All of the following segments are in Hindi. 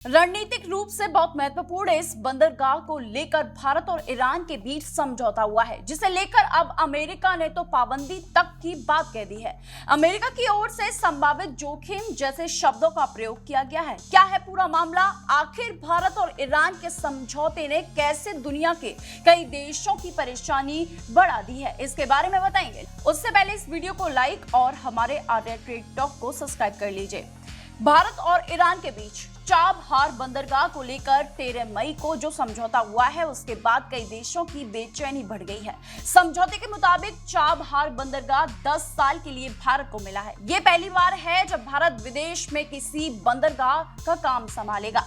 रणनीतिक रूप से बहुत महत्वपूर्ण इस बंदरगाह को लेकर भारत और ईरान के बीच समझौता हुआ है, जिसे लेकर अब अमेरिका ने तो पाबंदी तक की बात कह दी है। अमेरिका की ओर से संभावित जोखिम जैसे शब्दों का प्रयोग किया गया है। क्या है पूरा मामला? आखिर भारत और ईरान के समझौते ने कैसे दुनिया के कई देशों की परेशानी बढ़ा दी है, इसके बारे में बताएंगे। उससे पहले इस वीडियो को लाइक और हमारे आर्या ट्रेड टॉक को सब्सक्राइब कर लीजिए। भारत और ईरान के बीच चाबहार बंदरगाह को लेकर 13 मई को जो समझौता हुआ है, उसके बाद कई देशों की बेचैनी बढ़ गई है। समझौते के मुताबिक चाबहार बंदरगाह 10 साल के लिए भारत को मिला है। ये पहली बार है जब भारत विदेश में किसी बंदरगाह का काम संभालेगा।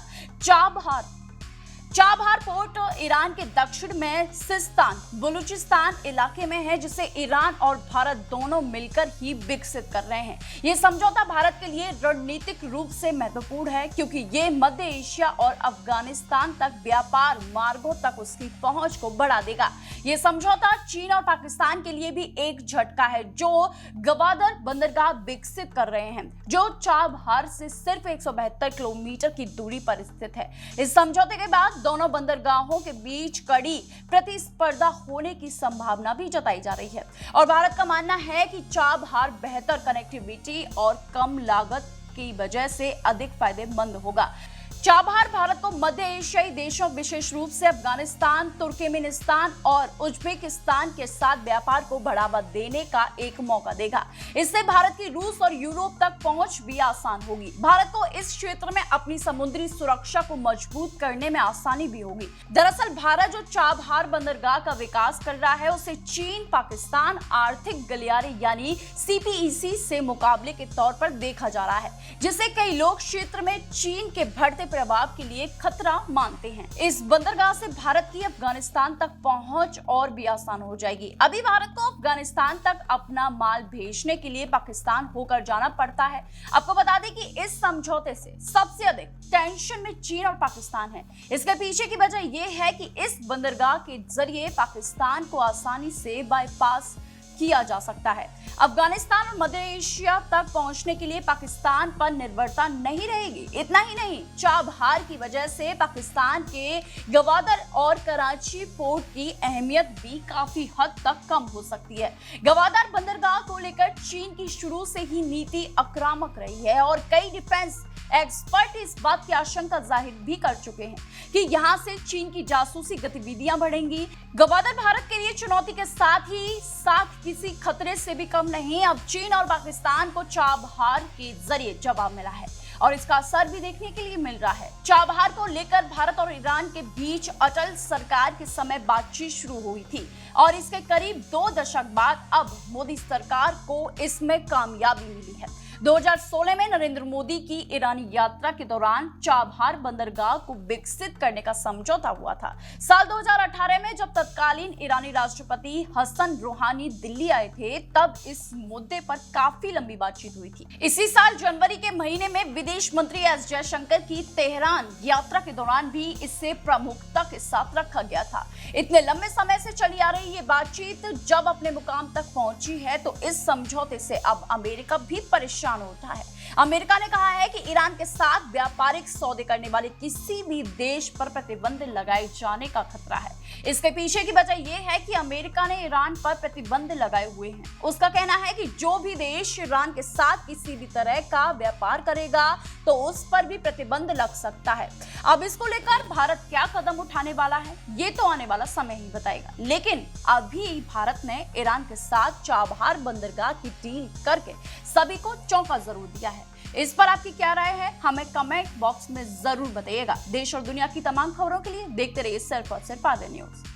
चाबहार पोर्ट ईरान के दक्षिण में सिस्तान बलूचिस्तान इलाके में है, जिसे ईरान और भारत दोनों मिलकर ही विकसित कर रहे हैं। ये समझौता भारत के लिए रणनीतिक रूप से महत्वपूर्ण है, क्योंकि ये मध्य एशिया और अफगानिस्तान तक व्यापार मार्गों तक उसकी पहुंच को बढ़ा देगा। ये समझौता चीन और पाकिस्तान के लिए भी एक झटका है, जो गवादर बंदरगाह विकसित कर रहे हैं, जो चाबहार से सिर्फ 172 किलोमीटर की दूरी पर स्थित है। इस समझौते के बाद दोनों बंदरगाहों के बीच कड़ी प्रतिस्पर्धा होने की संभावना भी जताई जा रही है, और भारत का मानना है कि चाबहार बेहतर कनेक्टिविटी और कम लागत की वजह से अधिक फायदेमंद होगा। चाबहार भारत को मध्य एशियाई देशों, विशेष रूप से अफगानिस्तान, तुर्कमेनिस्तान और उज्बेकिस्तान के साथ व्यापार को बढ़ावा देने का एक मौका देगा। इससे भारत की रूस और यूरोप तक पहुंच भी आसान होगी। भारत को इस क्षेत्र में अपनी समुद्री सुरक्षा को मजबूत करने में आसानी भी होगी। दरअसल भारत जो चाबहार बंदरगाह का विकास कर रहा है, उसे चीन पाकिस्तान आर्थिक गलियारे यानी CPEC से मुकाबले के तौर पर देखा जा रहा है, जिसे कई लोग क्षेत्र में चीन के बढ़ते प्रभाव के लिए खतरा मानते हैं। इस बंदरगाह से भारत की अफगानिस्तान तक पहुंच और भी आसान हो जाएगी। अभी भारत को अफगानिस्तान तक अपना माल भेजने के लिए पाकिस्तान होकर जाना पड़ता है। आपको बता दें कि इस समझौते से सबसे अधिक टेंशन में चीन और पाकिस्तान है। इसके पीछे की वजह यह है कि इस बंदरगाह के जरिए पाकिस्तान को आसानी से बाईपास किया जा सकता है। अफगानिस्तान और मध्य एशिया तक पहुंचने के लिए पाकिस्तान पर निर्भरता नहीं रहेगी। इतना ही नहीं, चाबहार की वजह से पाकिस्तान के गवादर और कराची पोर्ट की अहमियत भी काफी हद तक कम हो सकती है। गवादर बंदरगाह को लेकर चीन की शुरू से ही नीति आक्रामक रही है, और कई डिफेंस एक्सपर्ट इस बात की आशंका जाहिर भी कर चुके हैं कि यहां से चीन की जासूसी गतिविधियां बढ़ेंगी। गवादर भारत के लिए चुनौती के साथ ही साथ किसी खतरे से भी कम नहीं। अब चीन और पाकिस्तान को चाबहार के जरिए जवाब मिला है, और इसका असर भी देखने के लिए मिल रहा है। चाबहार को लेकर भारत और ईरान के बीच अटल सरकार के समय बातचीत शुरू हुई थी, और इसके करीब 2 दशक बाद अब मोदी सरकार को इसमें कामयाबी मिली है। 2016 में नरेंद्र मोदी की ईरानी यात्रा के दौरान चाबहार बंदरगाह को विकसित करने का समझौता हुआ था। साल 2018 में जब तत्कालीन ईरानी राष्ट्रपति हसन रूहानी दिल्ली आए थे, तब इस मुद्दे पर काफी लंबी बातचीत हुई थी। इसी साल जनवरी के महीने में विदेश मंत्री एस जयशंकर की तेहरान यात्रा के दौरान भी इसे प्रमुखता के साथ रखा गया था। इतने लंबे समय से चली आ रही ये बातचीत जब अपने मुकाम तक पहुंची है, तो इस समझौते से अब अमेरिका भी परेशान होता है। अमेरिका ने कहा है कि ईरान के साथ व्यापारिक सौदे करने वाले किसी भी देश पर प्रतिबंध लगाए जाने का खतरा है। इसके पीछे की वजह यह है कि अमेरिका ने ईरान पर प्रतिबंध लगाए हुए हैं। उसका कहना है कि जो भी देश ईरान के साथ किसी भी तरह का व्यापार करेगा, तो उस पर भी प्रतिबंध लग सकता है। अब इसको लेकर भारत क्या कदम उठाने वाला है, ये तो आने वाला समय ही बताएगा। लेकिन अभी भारत ने ईरान के साथ चाबहार बंदरगाह की डील करके सभी को चौंका जरूर दिया है। इस पर आपकी क्या राय है, हमें कमेंट बॉक्स में जरूर बताइएगा। देश और दुनिया की तमाम खबरों के लिए देखते रहिए सिर्फ और सिर्फ आर्या न्यूज।